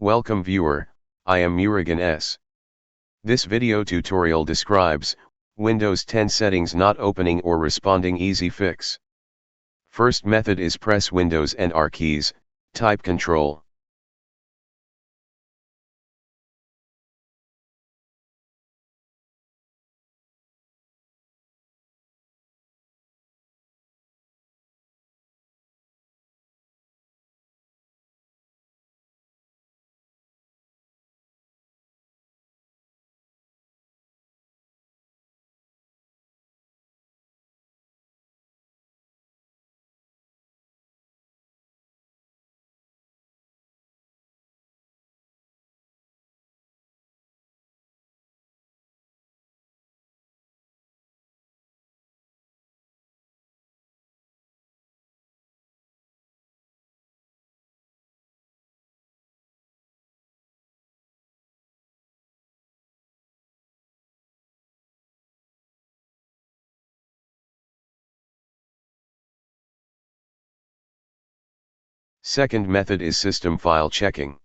Welcome viewer, I am Murugan S. This video tutorial describes Windows 10 settings not opening or responding easy fix. First method is press Windows and R keys, type Control. Second method is system file checking.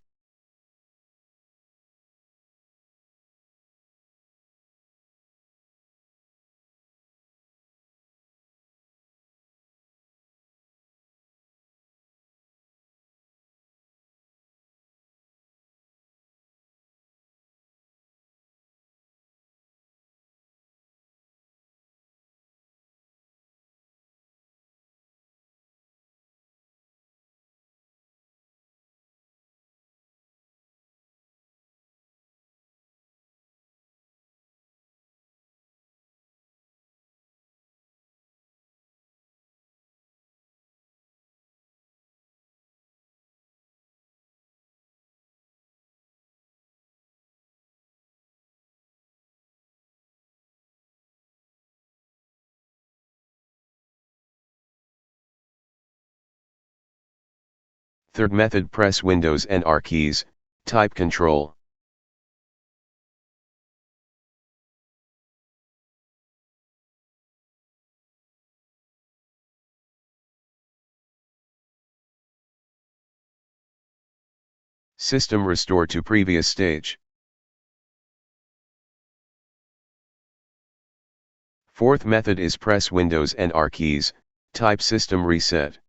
Third method, press Windows and R keys, type Control. System restore to previous stage. Fourth method is press Windows and R keys, type System reset.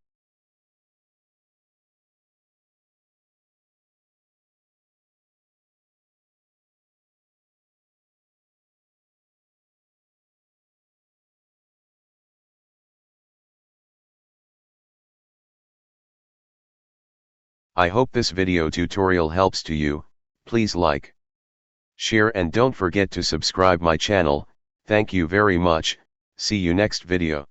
I hope this video tutorial helps to you. Please like, share and don't forget to subscribe my channel. Thank you very much. See you next video.